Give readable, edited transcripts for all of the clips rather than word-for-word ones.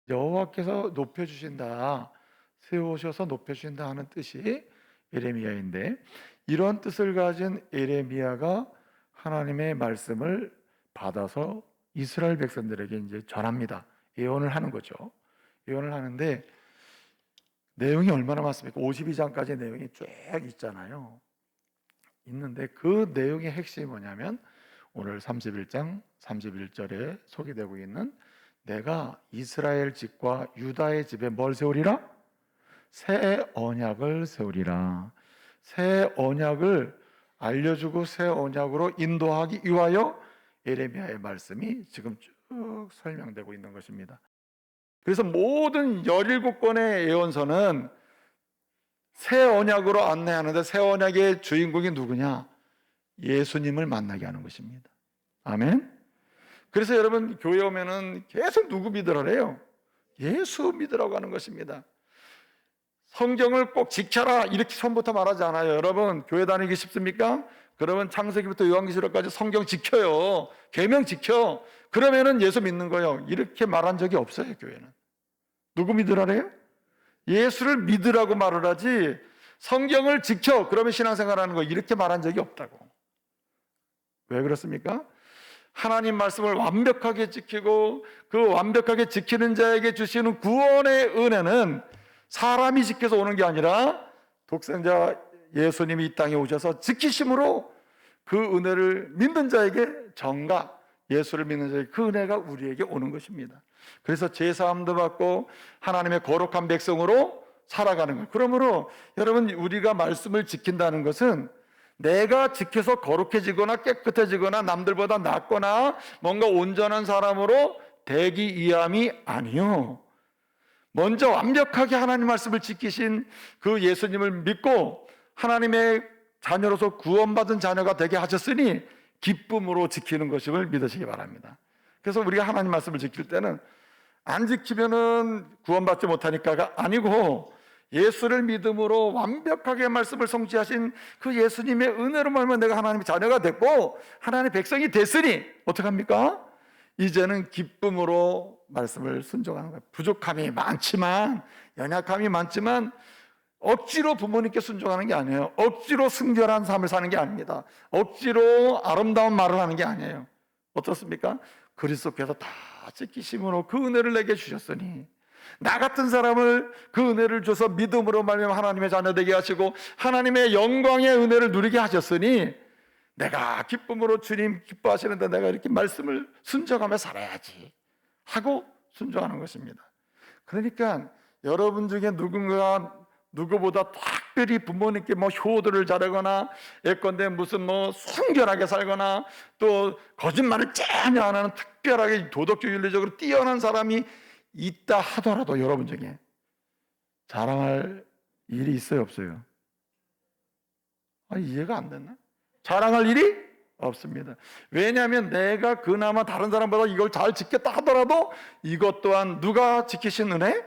여호와께서 높여주신다, 세우셔서 높여주신다 하는 뜻이 예레미야인데, 이런 뜻을 가진 예레미야가 하나님의 말씀을 받아서 이스라엘 백성들에게 이제 전합니다. 예언을 하는 거죠. 예언을 하는데 내용이 얼마나 많습니까? 52장까지 내용이 쭉 있잖아요. 있는데 그 내용의 핵심이 뭐냐면 오늘 31장 31절에 소개되고 있는, 내가 이스라엘 집과 유다의 집에 뭘 세우리라? 새 언약을 세우리라. 새 언약을 알려주고 새 언약으로 인도하기 위하여 예레미야의 말씀이 지금 쭉 설명되고 있는 것입니다. 그래서 모든 17권의 예언서는 새 언약으로 안내하는데, 새 언약의 주인공이 누구냐? 예수님을 만나게 하는 것입니다. 아멘. 그래서 여러분 교회 오면은 계속 누구 믿으라래요? 예수 믿으라고 하는 것입니다. 성경을 꼭 지켜라 이렇게 처음부터 말하지 않아요. 여러분 교회 다니기 쉽습니까? 그러면 창세기부터 요한계시록까지 성경 지켜요. 계명 지켜. 그러면은 예수 믿는 거예요. 이렇게 말한 적이 없어요. 교회는. 누구 믿으라래요? 예수를 믿으라고 말을 하지, 성경을 지켜 그러면 신앙생활하는 거 이렇게 말한 적이 없다고. 왜 그렇습니까? 하나님 말씀을 완벽하게 지키고 그 완벽하게 지키는 자에게 주시는 구원의 은혜는 사람이 지켜서 오는 게 아니라 독생자 예수님이 이 땅에 오셔서 지키심으로 그 은혜를 믿는 자에게, 정가 예수를 믿는 자에게 그 은혜가 우리에게 오는 것입니다. 그래서 제사함도 받고 하나님의 거룩한 백성으로 살아가는 것. 그러므로 여러분, 우리가 말씀을 지킨다는 것은 내가 지켜서 거룩해지거나 깨끗해지거나 남들보다 낫거나 뭔가 온전한 사람으로 되기 위함이 아니요, 먼저 완벽하게 하나님 말씀을 지키신 그 예수님을 믿고 하나님의 자녀로서 구원받은 자녀가 되게 하셨으니 기쁨으로 지키는 것임을 믿으시기 바랍니다. 그래서 우리가 하나님 말씀을 지킬 때는 안 지키면은 구원받지 못하니까가 아니고, 예수를 믿음으로 완벽하게 말씀을 성취하신 그 예수님의 은혜로 말하면 내가 하나님의 자녀가 됐고 하나님의 백성이 됐으니 어떡합니까? 이제는 기쁨으로 말씀을 순종하는 거예요. 부족함이 많지만, 연약함이 많지만 억지로 부모님께 순종하는 게 아니에요. 억지로 순결한 삶을 사는 게 아닙니다. 억지로 아름다운 말을 하는 게 아니에요. 어떻습니까? 그리스도께서 다 지키심으로 그 은혜를 내게 주셨으니 나 같은 사람을 그 은혜를 줘서 믿음으로 말미암아 하나님의 자녀 되게 하시고 하나님의 영광의 은혜를 누리게 하셨으니 내가 기쁨으로 주님 기뻐하시는데 내가 이렇게 말씀을 순종하며 살아야지 하고 순종하는 것입니다. 그러니까 여러분 중에 누군가 누구보다 특별히 부모님께 뭐 효도를 잘하거나 예컨대 무슨 뭐 순결하게 살거나 또 거짓말을 전혀 안 하는 특별하게 도덕적 윤리적으로 뛰어난 사람이 있다 하더라도 여러분 중에 자랑할 일이 있어요, 없어요? 이해가 안 됐나? 자랑할 일이 없습니다. 왜냐하면 내가 그나마 다른 사람보다 이걸 잘 지켰다 하더라도 이것 또한 누가 지키신 은혜?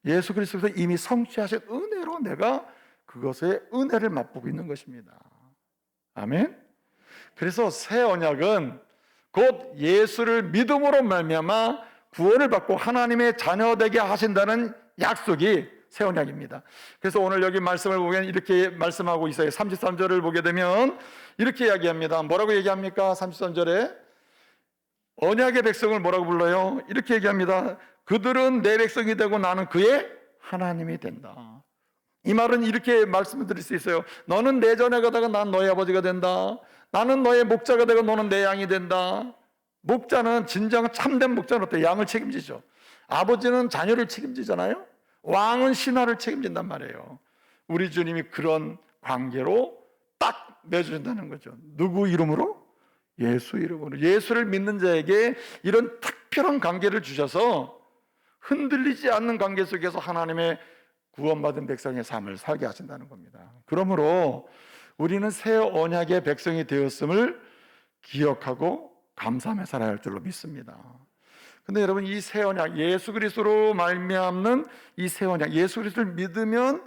예수 그리스도께서 이미 성취하신 은혜로 내가 그것의 은혜를 맛보고 있는 것입니다. 아멘. 그래서 새 언약은 곧 예수를 믿음으로 말미암아 구원을 받고 하나님의 자녀 되게 하신다는 약속이 새 언약입니다. 그래서 오늘 여기 말씀을 보면 이렇게 말씀하고 있어요. 33절을 보게 되면 이렇게 이야기합니다. 뭐라고 얘기합니까? 33절에 언약의 백성을 뭐라고 불러요? 이렇게 얘기합니다. 그들은 내 백성이 되고 나는 그의 하나님이 된다. 이 말은 이렇게 말씀을 드릴 수 있어요. 너는 내 자녀가 되고 난 너의 아버지가 된다. 나는 너의 목자가 되고 너는 내 양이 된다. 목자는 진정 참된 목자는 어때요? 양을 책임지죠. 아버지는 자녀를 책임지잖아요. 왕은 신하를 책임진단 말이에요. 우리 주님이 그런 관계로 딱 맺어준다는 거죠. 누구 이름으로? 예수 이름으로. 예수를 믿는 자에게 이런 특별한 관계를 주셔서 흔들리지 않는 관계 속에서 하나님의 구원받은 백성의 삶을 살게 하신다는 겁니다. 그러므로 우리는 새 언약의 백성이 되었음을 기억하고 감사하며 살아야 할 줄로 믿습니다. 근데 여러분, 이 새 언약, 예수 그리스도로 말미암는 이 새 언약, 예수 그리스도를 믿으면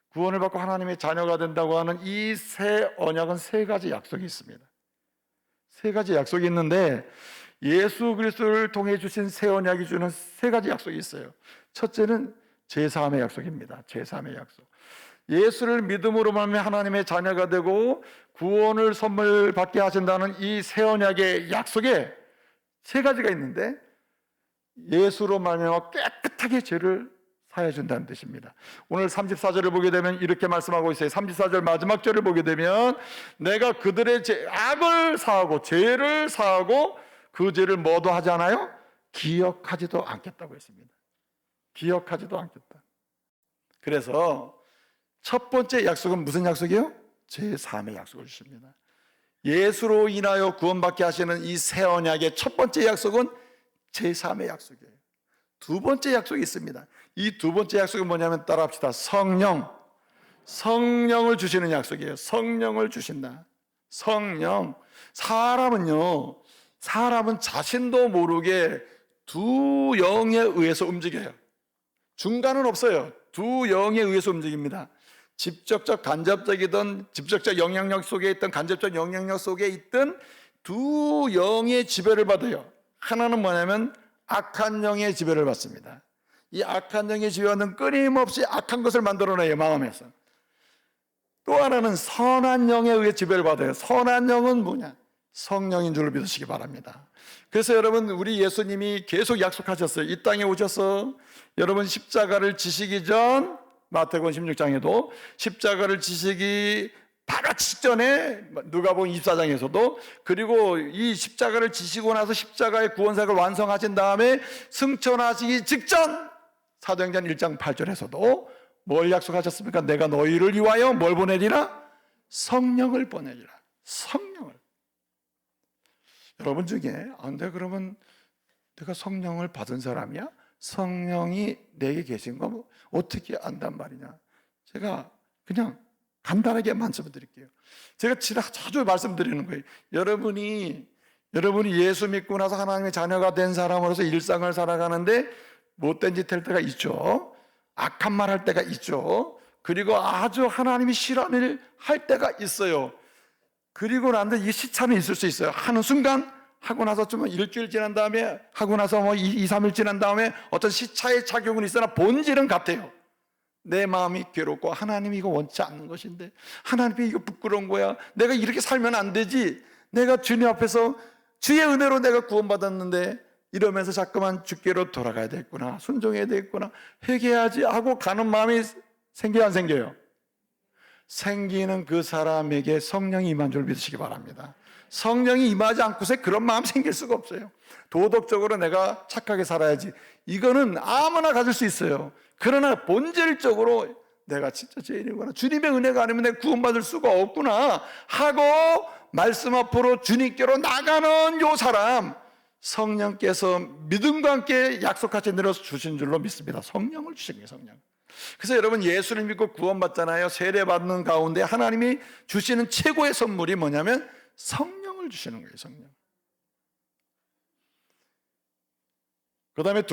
구원을 받고 하나님의 자녀가 된다고 하는 이 새 언약은 세 가지 약속이 있습니다. 세 가지 약속이 있는데 예수 그리스도를 통해 주신 새 언약이 주는 세 가지 약속이 있어요. 첫째는 제3의 약속입니다. 제3의 약속. 예수를 믿음으로 말미암아 하나님의 자녀가 되고 구원을 선물 받게 하신다는 이 새 언약의 약속에 세 가지가 있는데, 예수로 말미암아 깨끗하게 죄를 사해 준다는 뜻입니다. 오늘 34절을 보게 되면 이렇게 말씀하고 있어요. 34절 마지막 절을 보게 되면 내가 그들의 악을 사하고 죄를 사하고 그 죄를 뭐도 하지 않아요? 기억하지도 않겠다고 했습니다. 기억하지도 않겠다. 그래서 첫 번째 약속은 무슨 약속이에요? 제3의 약속을 주십니다. 예수로 인하여 구원받게 하시는 이 새 언약의 첫 번째 약속은 제3의 약속이에요. 두 번째 약속이 있습니다. 이 두 번째 약속은 뭐냐면 따라합시다. 성령을 주시는 약속이에요. 성령을 주신다. 성령. 사람은 자신도 모르게 두 영에 의해서 움직여요. 중간은 없어요. 두 영에 의해서 움직입니다. 직접적 간접적이든 직접적 영향력 속에 있든 간접적 영향력 속에 있든 두 영의 지배를 받아요. 하나는 뭐냐면 악한 영의 지배를 받습니다. 이 악한 영의 지배는 끊임없이 악한 것을 만들어내요, 마음에서. 또 하나는 선한 영에 의해 지배를 받아요. 선한 영은 뭐냐? 성령인 줄 믿으시기 바랍니다. 그래서 여러분, 우리 예수님이 계속 약속하셨어요. 이 땅에 오셔서 여러분 십자가를 지시기 전, 마태복음 16장에도 십자가를 지시기 바로 직전에 누가복음 24장에서도, 그리고 이 십자가를 지시고 나서 십자가의 구원사역을 완성하신 다음에 승천하시기 직전 사도행전 1장 8절에서도 뭘 약속하셨습니까? 내가 너희를 위하여 뭘 보내리라? 성령을 보내리라. 성령을. 여러분 중에 근데 그러면 내가 성령을 받은 사람이야? 성령이 내게 계신 거 어떻게 안단 말이냐? 제가 그냥 간단하게 말씀드릴게요. 제가 자주 말씀드리는 거예요. 여러분이 예수 믿고 나서 하나님의 자녀가 된 사람으로서 일상을 살아가는데 못된 짓 할 때가 있죠. 악한 말 할 때가 있죠. 그리고 아주 하나님이 싫어하는 일 할 때가 있어요. 그리고 나는데 이 시차는 있을 수 있어요. 하는 순간 하고 나서 좀 일주일 지난 다음에, 하고 나서 2, 3일 지난 다음에 어떤 시차의 작용은 있으나 본질은 같아요. 내 마음이 괴롭고 하나님이 이거 원치 않는 것인데, 하나님이 이거 부끄러운 거야, 내가 이렇게 살면 안 되지, 내가 주님 앞에서 주의 은혜로 내가 구원받았는데 이러면서 자꾸만 주께로 돌아가야 되겠구나, 순종해야 되겠구나, 회개해야지 하고 가는 마음이 생겨요, 안 생겨요? 생기는 그 사람에게 성령이 임한 줄 믿으시기 바랍니다. 성령이 임하지 않고서 그런 마음 생길 수가 없어요. 도덕적으로 내가 착하게 살아야지, 이거는 아무나 가질 수 있어요. 그러나 본질적으로 내가 진짜 죄인이구나, 주님의 은혜가 아니면 내가 구원받을 수가 없구나 하고 말씀 앞으로 주님께로 나가는 요 사람, 성령께서 믿음과 함께 약속하신 대로 주신 줄로 믿습니다. 성령을 주신 거예요, 성령. 그래서 여러분, 예수를 믿고 구원받잖아요. 세례받는 가운데 하나님이 주시는 최고의 선물이 뭐냐면 성령을 주시는 거예요, 성령. 그 다음에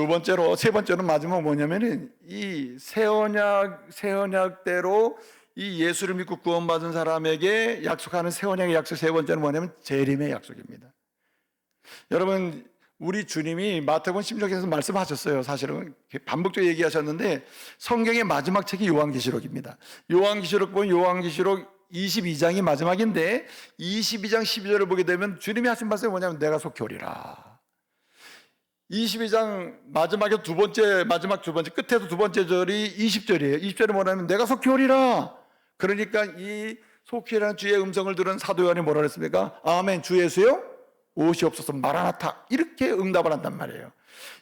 세 번째로 마지막 뭐냐면은 이 새 언약대로 이 예수를 믿고 구원받은 사람에게 약속하는 새 언약의 약속 세 번째는 뭐냐면 재림의 약속입니다. 여러분, 우리 주님이 마태복음 16장에서 말씀하셨어요. 사실은 반복적으로 얘기하셨는데 성경의 마지막 책이 요한계시록입니다. 요한계시록 보면 요한계시록 22장이 마지막인데 22장 12절을 보게 되면 주님이 하신 말씀이 뭐냐면 내가 속히 오리라. 22장 마지막에 마지막 두 번째 끝에서 두 번째 절이 20절이에요. 20절이 뭐냐면 내가 속히 오리라. 그러니까 이 속히 오리라는 주의 음성을 들은 사도 요한이 뭐라 그랬습니까? 아멘, 주 예수여 오시옵소서, 마라나타, 이렇게 응답을 한단 말이에요.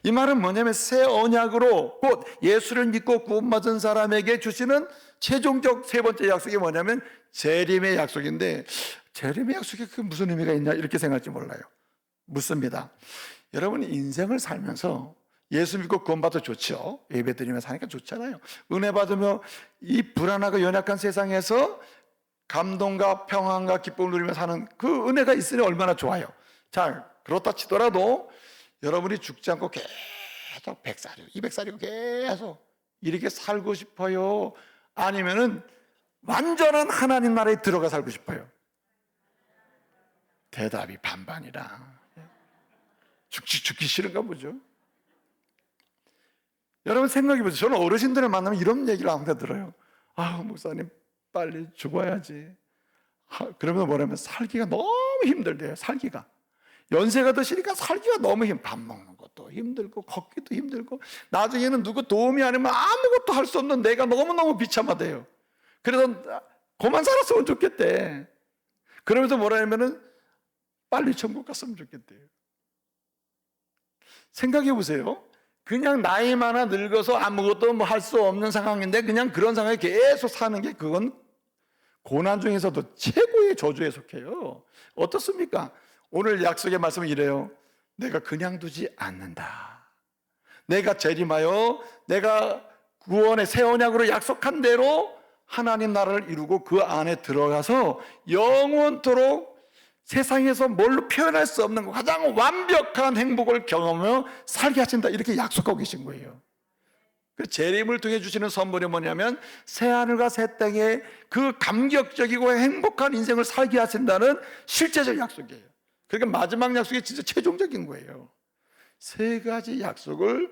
이 말은 뭐냐면 새 언약으로 곧 예수를 믿고 구원받은 사람에게 주시는 최종적 세 번째 약속이 뭐냐면 재림의 약속인데, 재림의 약속이 그게 무슨 의미가 있냐 이렇게 생각할지 몰라요. 묻습니다. 여러분, 인생을 살면서 예수 믿고 구원받아 좋죠. 예배드리며 사니까 좋잖아요. 은혜 받으며 이 불안하고 연약한 세상에서 감동과 평안과 기쁨을 누리며 사는 그 은혜가 있으니 얼마나 좋아요. 잘 그렇다 치더라도 여러분이 죽지 않고 계속 100살이고 200살이고 계속 이렇게 살고 싶어요? 아니면은 완전한 하나님 나라에 들어가 살고 싶어요? 대답이 반반이라. 죽기 싫은가 보죠. 여러분 생각해 보세요. 저는 어르신들을 만나면 이런 얘기를 아무나 들어요. 아, 목사님 빨리 죽어야지. 그러면 뭐냐면 살기가 너무 힘들대요. 살기가 연세가 드시니까 살기가 너무 밥 먹는 것도 힘들고 걷기도 힘들고 나중에는 누구 도움이 아니면 아무것도 할 수 없는 내가 너무너무 비참하대요. 그래서 그만 살았으면 좋겠대. 그러면서 뭐라 하면은 빨리 천국 갔으면 좋겠대요. 생각해 보세요. 그냥 나이 많아 늙어서 아무것도 뭐 할 수 없는 상황인데 그냥 그런 상황에 계속 사는 게 그건 고난 중에서도 최고의 저주에 속해요. 어떻습니까? 오늘 약속의 말씀은 이래요. 내가 그냥 두지 않는다. 내가 재림하여 내가 구원의 새 언약으로 약속한 대로 하나님 나라를 이루고 그 안에 들어가서 영원토록 세상에서 뭘로 표현할 수 없는 가장 완벽한 행복을 경험하며 살게 하신다, 이렇게 약속하고 계신 거예요. 그 재림을 통해 주시는 선물이 뭐냐면 새하늘과 새 땅에 그 감격적이고 행복한 인생을 살게 하신다는 실제적 약속이에요. 그러니까 마지막 약속이 진짜 최종적인 거예요. 세 가지 약속을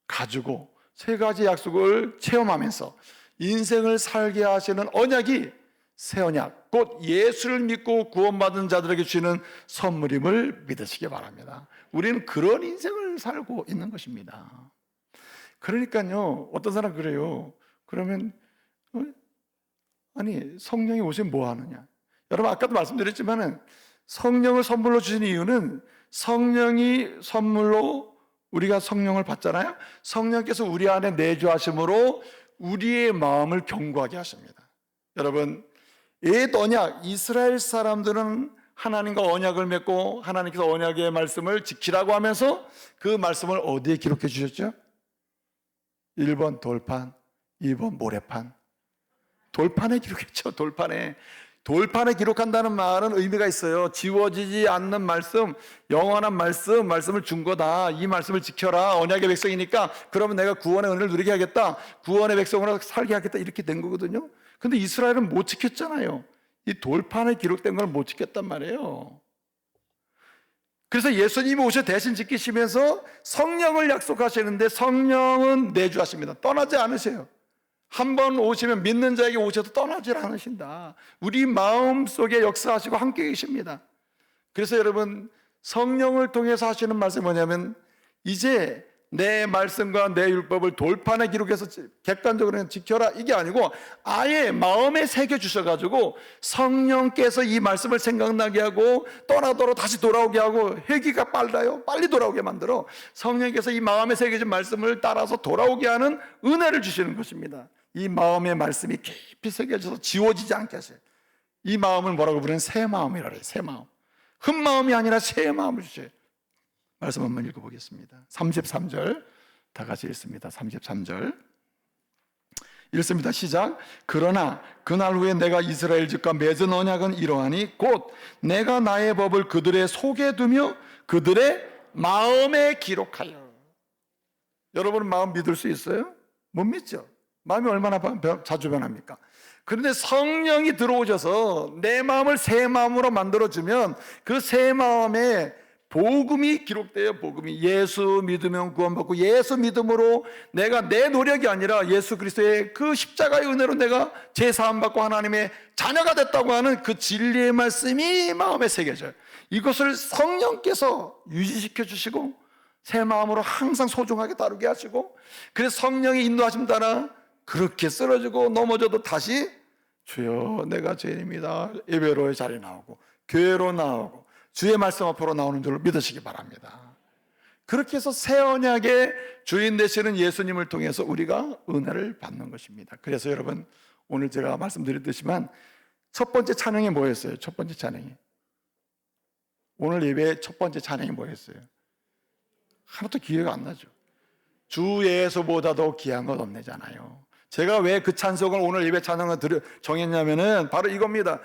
가지고 세 가지 약속을 체험하면서 인생을 살게 하시는 언약이 새 언약, 곧 예수를 믿고 구원받은 자들에게 주시는 선물임을 믿으시기 바랍니다. 우리는 그런 인생을 살고 있는 것입니다. 그러니까요, 어떤 사람 그래요. 그러면 아니 성령이 오시면 뭐 하느냐? 여러분 아까도 말씀드렸지만은 성령을 선물로 주신 이유는 성령이 선물로 우리가 성령을 받잖아요. 성령께서 우리 안에 내주하심으로 우리의 마음을 견고하게 하십니다. 여러분, 옛 언약, 이스라엘 사람들은 하나님과 언약을 맺고 하나님께서 언약의 말씀을 지키라고 하면서 그 말씀을 어디에 기록해 주셨죠? 1번 돌판, 2번 모래판. 돌판에 기록했죠. 돌판에 기록한다는 말은 의미가 있어요. 지워지지 않는 말씀, 영원한 말씀을 준 거다. 이 말씀을 지켜라. 언약의 백성이니까 그러면 내가 구원의 은혜를 누리게 하겠다. 구원의 백성으로 살게 하겠다. 이렇게 된 거거든요. 근데 이스라엘은 못 지켰잖아요. 이 돌판에 기록된 걸 못 지켰단 말이에요. 그래서 예수님이 오셔 대신 지키시면서 성령을 약속하시는데 성령은 내주하십니다. 떠나지 않으세요. 한 번 오시면 믿는 자에게 오셔도 떠나질 않으신다. 우리 마음속에 역사하시고 함께 계십니다. 그래서 여러분, 성령을 통해서 하시는 말씀이 뭐냐면 이제 내 말씀과 내 율법을 돌판에 기록해서 객관적으로 지켜라, 이게 아니고 아예 마음에 새겨주셔가지고 성령께서 이 말씀을 생각나게 하고 떠나도록 다시 돌아오게 하고, 회개가 빨리 돌아오게 만들어 성령께서 이 마음에 새겨진 말씀을 따라서 돌아오게 하는 은혜를 주시는 것입니다. 이 마음의 말씀이 깊이 새겨져서 지워지지 않게 하세요. 이 마음을 뭐라고 부르는 새 마음이라 해요. 새 마음. 흠 마음이 아니라 새 마음을 주셔요. 말씀 한번 읽어보겠습니다. 33절 다 같이 읽습니다. 33절 읽습니다. 시작. 그러나 그날 후에 내가 이스라엘 집과 맺은 언약은 이러하니 곧 내가 나의 법을 그들의 속에 두며 그들의 마음에 기록하여. 여러분 마음 믿을 수 있어요? 못 믿죠. 마음이 얼마나 자주 변합니까? 그런데 성령이 들어오셔서 내 마음을 새 마음으로 만들어주면 그 새 마음에 복음이 기록돼요. 복음이 예수 믿으면 구원받고, 예수 믿음으로 내가 내 노력이 아니라 예수 그리스도의 그 십자가의 은혜로 내가 제사함받고 하나님의 자녀가 됐다고 하는 그 진리의 말씀이 마음에 새겨져요. 이것을 성령께서 유지시켜 주시고 새 마음으로 항상 소중하게 다루게 하시고, 그래서 성령의 인도하심 따라 그렇게 쓰러지고 넘어져도 다시 주여 내가 죄인입니다, 예배로의 자리에 나오고 교회로 나오고 주의 말씀 앞으로 나오는 줄 믿으시기 바랍니다. 그렇게 해서 새 언약의 주인 되시는 예수님을 통해서 우리가 은혜를 받는 것입니다. 그래서 여러분, 오늘 제가 말씀드렸듯이만 첫 번째 찬양이 뭐였어요? 첫 번째 찬양이, 오늘 예배의 첫 번째 찬양이 뭐였어요? 하나도 기회가 안 나죠. 주 예수보다도 귀한 것 없네잖아요. 제가 왜 그 찬송을 오늘 예배 찬송을 정했냐면은 바로 이겁니다.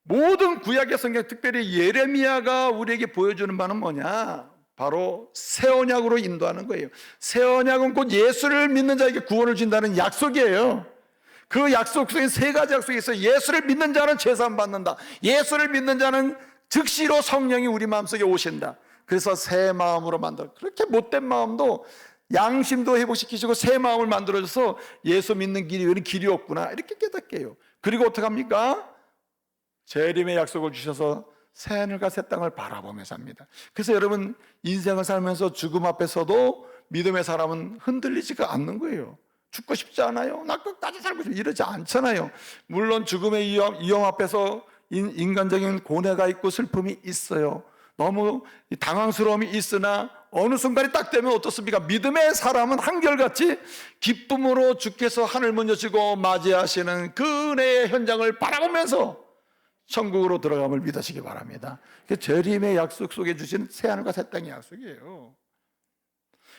모든 구약의 성경, 특별히 예레미야가 우리에게 보여주는 바는 뭐냐? 바로 새 언약으로 인도하는 거예요. 새 언약은 곧 예수를 믿는 자에게 구원을 준다는 약속이에요. 그 약속 속에 세 가지 약속이 있어요. 예수를 믿는 자는 제사함 받는다. 예수를 믿는 자는 즉시로 성령이 우리 마음속에 오신다. 그래서 새 마음으로 만들어, 그렇게 못된 마음도 양심도 회복시키시고 새 마음을 만들어줘서 예수 믿는 길이 왜 길이 없구나 이렇게 깨닫게 해요. 그리고 어떻게 합니까? 재림의 약속을 주셔서 새하늘과 새 땅을 바라보며 삽니다. 그래서 여러분 인생을 살면서 죽음 앞에서도 믿음의 사람은 흔들리지가 않는 거예요. 죽고 싶지 않아요? 나 끝까지 살고 싶어 이러지 않잖아요. 물론 죽음의 위험 앞에서 인간적인 고뇌가 있고 슬픔이 있어요. 너무 당황스러움이 있으나 어느 순간이 딱 되면 어떻습니까? 믿음의 사람은 한결같이 기쁨으로 주께서 하늘 문 여시고 맞이하시는 그 은혜의 현장을 바라보면서 천국으로 들어감을 믿으시기 바랍니다. 재림의 약속 속에 주신 새하늘과 새 땅의 약속이에요.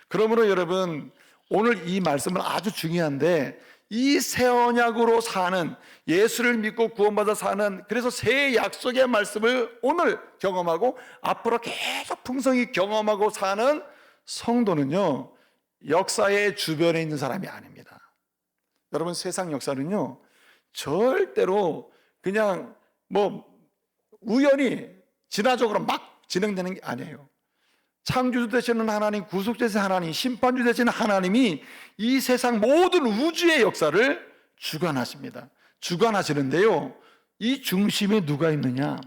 그러므로 여러분 오늘 이 말씀은 아주 중요한데, 이 새 언약으로 사는, 예수를 믿고 구원받아 사는, 그래서 새 약속의 말씀을 오늘 경험하고 앞으로 계속 풍성히 경험하고 사는 성도는요, 역사의 주변에 있는 사람이 아닙니다. 여러분 세상 역사는요 절대로 그냥 우연히 진화적으로 막 진행되는 게 아니에요. 창조주 되시는 하나님, 구속주 되시는 하나님, 심판주 되시는 하나님이 이 세상 모든 우주의 역사를 주관하십니다. 주관하시는데요, 이 중심에 누가 있느냐?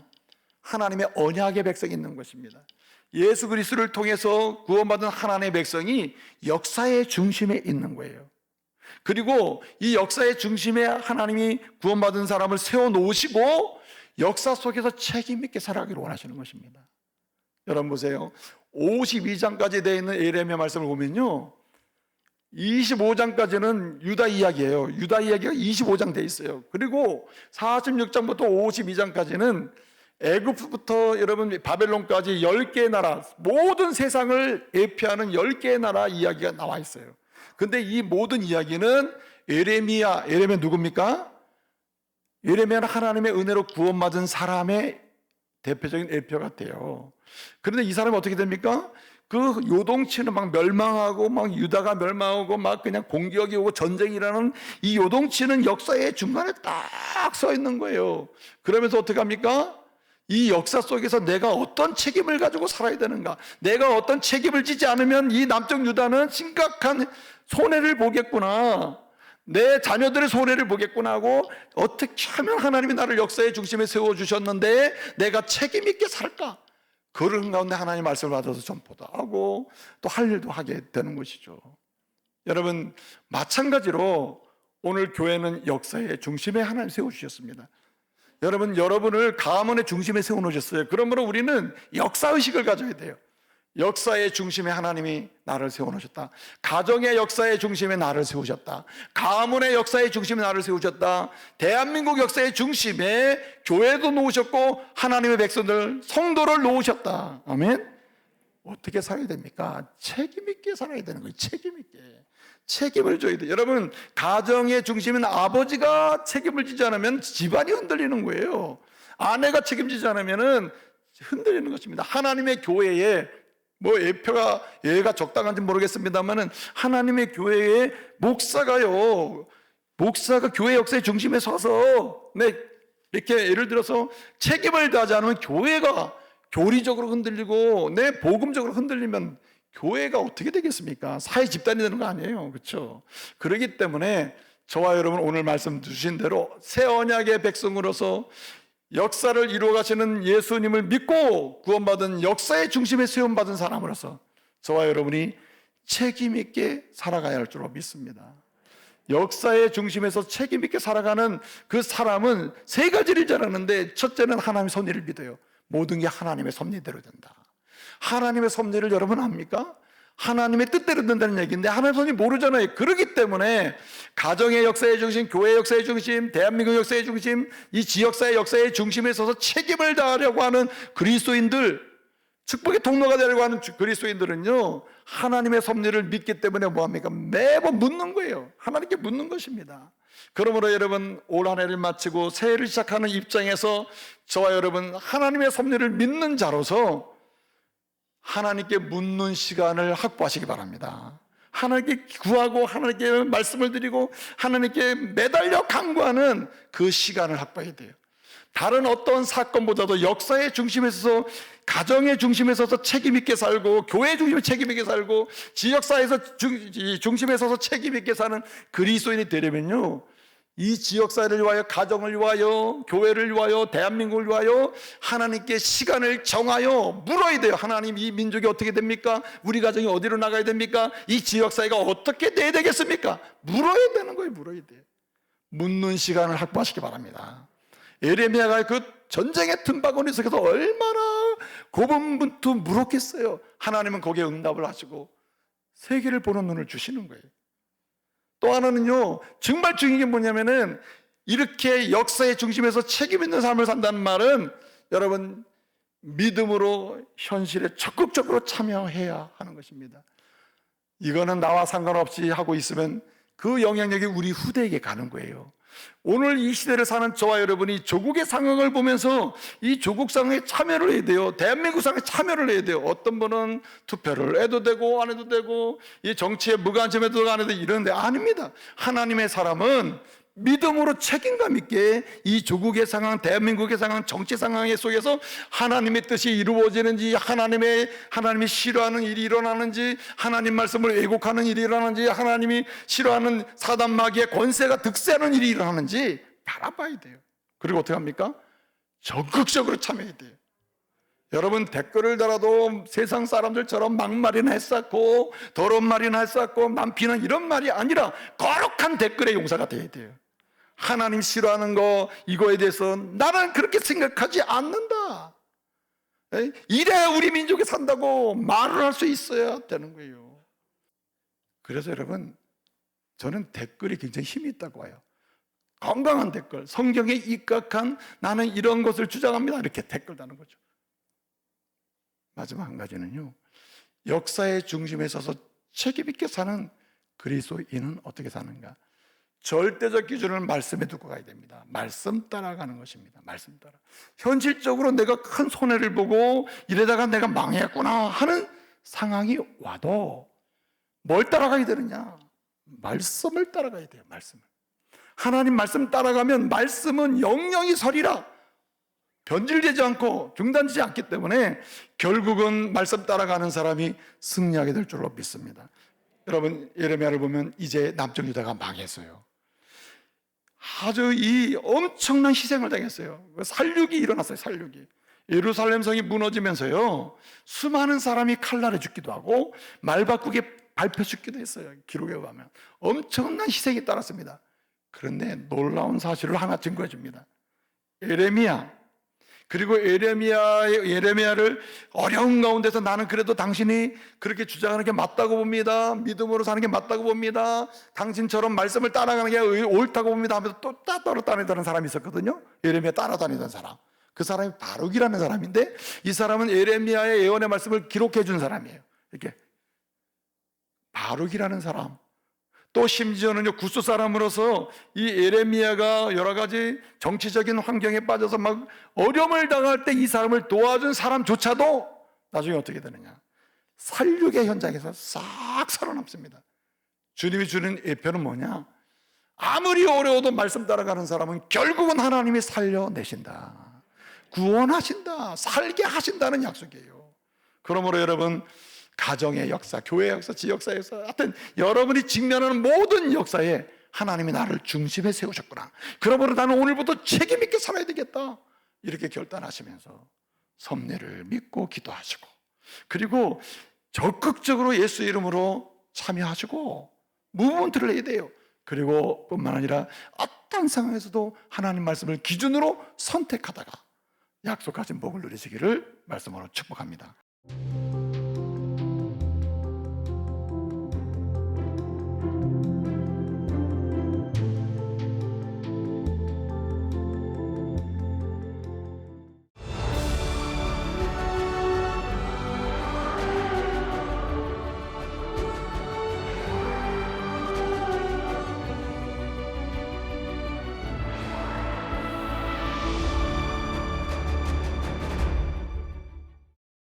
하나님의 언약의 백성이 있는 것입니다. 예수 그리스도를 통해서 구원받은 하나님의 백성이 역사의 중심에 있는 거예요. 그리고 이 역사의 중심에 하나님이 구원받은 사람을 세워놓으시고 역사 속에서 책임 있게 살아가기를 원하시는 것입니다. 여러분 보세요. 52장까지 되어 있는 예레미야 말씀을 보면요, 25장까지는 유다 이야기예요. 유다 이야기가 25장 되어 있어요. 그리고 46장부터 52장까지는 애굽부터 여러분 바벨론까지 10개의 나라, 모든 세상을 예표하는 10개의 나라 이야기가 나와 있어요. 근데 이 모든 이야기는 예레미야 누굽니까? 예레미야는 하나님의 은혜로 구원받은 사람의 대표적인 예표 같아요. 그런데 이 사람이 어떻게 됩니까? 그 요동치는 막 멸망하고 막 유다가 멸망하고 막 그냥 공격이 오고 전쟁이라는 이 요동치는 역사의 중간에 딱 서 있는 거예요. 그러면서 어떻게 합니까? 이 역사 속에서 내가 어떤 책임을 가지고 살아야 되는가, 내가 어떤 책임을 지지 않으면 이 남쪽 유다는 심각한 손해를 보겠구나, 내 자녀들의 손해를 보겠구나 하고, 어떻게 하면 하나님이 나를 역사의 중심에 세워주셨는데 내가 책임 있게 살까, 그런 가운데 하나님 말씀을 받아서 전포도 하고 또 할 일도 하게 되는 것이죠. 여러분 마찬가지로 오늘 교회는 역사의 중심에 하나님 세워주셨습니다. 여러분을 가문의 중심에 세워놓으셨어요. 그러므로 우리는 역사의식을 가져야 돼요. 역사의 중심에 하나님이 나를 세워놓으셨다. 가정의 역사의 중심에 나를 세우셨다. 가문의 역사의 중심에 나를 세우셨다. 대한민국 역사의 중심에 교회도 놓으셨고 하나님의 백성들, 성도를 놓으셨다. 아멘. 어떻게 살아야 됩니까? 책임 있게 살아야 되는 거예요. 책임 있게. 책임을 져야 돼요. 여러분 가정의 중심은 아버지가 책임을 지지 않으면 집안이 흔들리는 거예요. 아내가 책임지지 않으면 흔들리는 것입니다. 하나님의 교회에 예가 적당한지 모르겠습니다만은 하나님의 교회에 목사가 교회 역사의 중심에 서서 이렇게 예를 들어서 책임을 다하지 않으면 교회가 교리적으로 흔들리고 복음적으로 흔들리면 교회가 어떻게 되겠습니까? 사회 집단이 되는 거 아니에요. 그렇죠? 그렇기 때문에 저와 여러분 오늘 말씀 주신 대로 새 언약의 백성으로서 역사를 이루어 가시는 예수님을 믿고 구원받은 역사의 중심에 세움받은 사람으로서 저와 여러분이 책임 있게 살아가야 할 줄로 믿습니다. 역사의 중심에서 책임 있게 살아가는 그 사람은 세 가지를 잘하는데, 첫째는 하나님의 섭리를 믿어요. 모든 게 하나님의 섭리대로 된다. 하나님의 섭리를 여러분 압니까? 하나님의 뜻대로 된다는 얘기인데 하나님의 섭리 모르잖아요. 그렇기 때문에 가정의 역사의 중심, 교회의 역사의 중심, 대한민국 역사의 중심, 이 지역사의 역사의 중심에 서서 책임을 다하려고 하는 그리스도인들, 축복의 통로가 되려고 하는 그리스도인들은요, 하나님의 섭리를 믿기 때문에 뭐합니까? 매번 묻는 거예요. 하나님께 묻는 것입니다. 그러므로 여러분 올 한 해를 마치고 새해를 시작하는 입장에서 저와 여러분 하나님의 섭리를 믿는 자로서 하나님께 묻는 시간을 확보하시기 바랍니다. 하나님께 구하고 하나님께 말씀을 드리고 하나님께 매달려 간구하는 그 시간을 확보해야 돼요. 다른 어떤 사건보다도 역사의 중심에 서서, 가정의 중심에 서서 책임 있게 살고, 교회 중심에 책임 있게 살고, 지역사회에서 중심에 서서 책임 있게 사는 그리스도인이 되려면요, 이 지역사회를 위하여, 가정을 위하여, 교회를 위하여, 대한민국을 위하여 하나님께 시간을 정하여 물어야 돼요. 하나님, 이 민족이 어떻게 됩니까? 우리 가정이 어디로 나가야 됩니까? 이 지역사회가 어떻게 돼야 되겠습니까? 물어야 되는 거예요. 물어야 돼요. 묻는 시간을 확보하시기 바랍니다. 에레미야가 그 전쟁의 틈바구니 속에서 얼마나 고분분투 물었겠어요. 하나님은 거기에 응답을 하시고 세계를 보는 눈을 주시는 거예요. 또 하나는요, 정말 중요한 게 뭐냐면은, 이렇게 역사의 중심에서 책임 있는 삶을 산다는 말은, 여러분, 믿음으로 현실에 적극적으로 참여해야 하는 것입니다. 이거는 나와 상관없이 하고 있으면 그 영향력이 우리 후대에게 가는 거예요. 오늘 이 시대를 사는 저와 여러분이 조국의 상황을 보면서 이 조국 상황에 참여를 해야 돼요. 대한민국 상황에 참여를 해야 돼요. 어떤 분은 투표를 해도 되고 안 해도 되고, 이 정치에 무관심해도 되고 안 해도 되고, 이런데 아닙니다. 하나님의 사람은 믿음으로 책임감 있게 이 조국의 상황, 대한민국의 상황, 정치 상황 속에서 하나님의 뜻이 이루어지는지, 하나님이 싫어하는 일이 일어나는지, 하나님 말씀을 왜곡하는 일이 일어나는지, 하나님이 싫어하는 사단 마귀의 권세가 득세하는 일이 일어나는지 바라봐야 돼요. 그리고 어떻게 합니까? 적극적으로 참여해야 돼요. 여러분, 댓글을 달아도 세상 사람들처럼 막말이나 했었고 더러운 말이나 했었고 남피는 이런 말이 아니라 거룩한 댓글의 용사가 돼야 돼요. 하나님 싫어하는 거, 이거에 대해서 나는 그렇게 생각하지 않는다, 이래야 우리 민족이 산다고 말을 할 수 있어야 되는 거예요. 그래서 여러분, 저는 댓글이 굉장히 힘이 있다고 봐요. 건강한 댓글, 성경에 입각한 나는 이런 것을 주장합니다, 이렇게 댓글 다는 거죠. 마지막 한 가지는요, 역사의 중심에 서서 책임 있게 사는 그리스도인은 어떻게 사는가? 절대적 기준을 말씀에 두고 가야 됩니다. 말씀 따라가는 것입니다. 말씀 따라. 현실적으로 내가 큰 손해를 보고 이러다가 내가 망했구나 하는 상황이 와도 뭘 따라가야 되느냐? 말씀을 따라가야 돼요. 말씀을. 하나님 말씀 따라가면 말씀은 영영이 서리라, 변질되지 않고 중단되지 않기 때문에 결국은 말씀 따라가는 사람이 승리하게 될 줄로 믿습니다. 여러분, 예레미야를 보면 이제 남쪽 유다가 망했어요. 아주 이 엄청난 희생을 당했어요. 살육이 일어났어요. 살육이. 예루살렘 성이 무너지면서요, 수많은 사람이 칼날에 죽기도 하고 말바꾸게 밟혀 죽기도 했어요. 기록에 보면 엄청난 희생이 따랐습니다. 그런데 놀라운 사실을 하나 증거해 줍니다. 예레미야, 그리고 예레미야를 어려운 가운데서 나는 그래도 당신이 그렇게 주장하는 게 맞다고 봅니다, 믿음으로 사는 게 맞다고 봅니다, 당신처럼 말씀을 따라가는 게 옳다고 봅니다 하면서 또 따라다니던 사람이 있었거든요. 예레미야 따라다니던 사람, 그 사람이 바룩이라는 사람인데, 이 사람은 예레미야의 예언의 말씀을 기록해 준 사람이에요. 이렇게 바룩이라는 사람, 또 심지어는요, 구스 사람으로서 이 예레미야가 여러 가지 정치적인 환경에 빠져서 막 어려움을 당할 때 이 사람을 도와준 사람조차도 나중에 어떻게 되느냐? 살육의 현장에서 싹 살아남습니다. 주님이 주는 예표는 뭐냐? 아무리 어려워도 말씀 따라가는 사람은 결국은 하나님이 살려내신다, 구원하신다, 살게 하신다는 약속이에요. 그러므로 여러분, 가정의 역사, 교회 역사, 지역사 역사, 하여튼 여러분이 직면하는 모든 역사에 하나님이 나를 중심에 세우셨구나, 그러므로 나는 오늘부터 책임 있게 살아야 되겠다, 이렇게 결단하시면서 섭리를 믿고 기도하시고, 그리고 적극적으로 예수 이름으로 참여하시고 무브먼트를 해야 돼요. 그리고 뿐만 아니라 어떤 상황에서도 하나님 말씀을 기준으로 선택하다가 약속하신 복을 누리시기를 말씀으로 축복합니다.